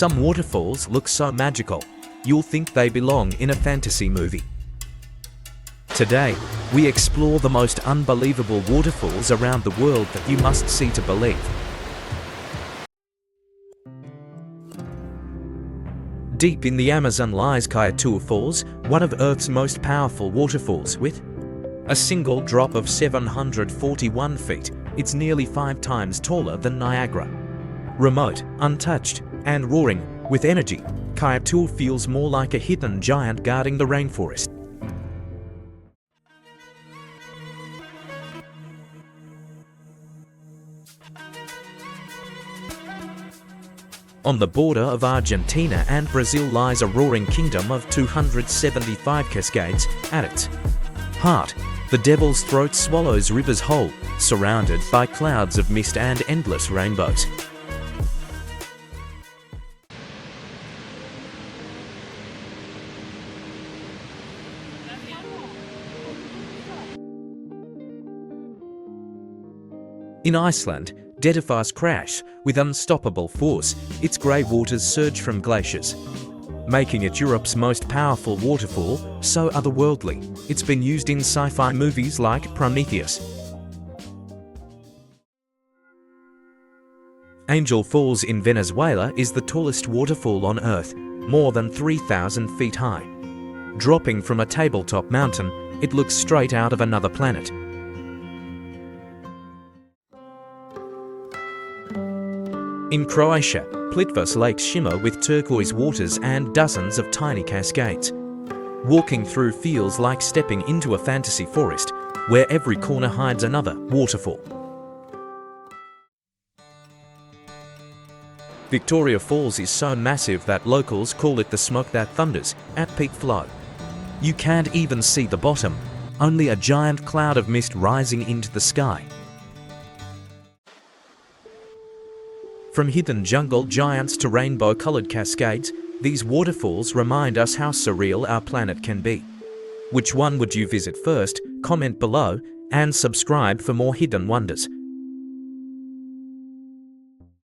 Some waterfalls look so magical, you'll think they belong in a fantasy movie. Today, we explore the most unbelievable waterfalls around the world that you must see to believe. Deep in the Amazon lies Iguazu Falls, one of Earth's most powerful waterfalls. With a single drop of 741 feet, it's nearly 5 times taller than Niagara. Remote, untouched, and roaring with energy, Iguazu feels more like a hidden giant guarding the rainforest. On the border of Argentina and Brazil lies a roaring kingdom of 275 cascades. At its heart, the Devil's Throat swallows rivers whole, surrounded by clouds of mist and endless rainbows. In Iceland, Skógafoss crash with unstoppable force. Its grey waters surge from glaciers, making it Europe's most powerful waterfall. So otherworldly, it's been used in sci-fi movies like Plitvice. Angel Falls in Venezuela is the tallest waterfall on Earth, more than 3,000 feet high. Dropping from a tabletop mountain, it looks straight out of another planet. In Croatia, Plitvice lakes shimmer with turquoise waters and dozens of tiny cascades. Walking through feels like stepping into a fantasy forest, where every corner hides another waterfall. Victoria Falls is so massive that locals call it the smoke that thunders at peak flow. You can't even see the bottom, only a giant cloud of mist rising into the sky. From hidden jungle giants to rainbow-colored cascades, these waterfalls remind us how surreal our planet can be. Which one would you visit first? Comment below and subscribe for more hidden wonders.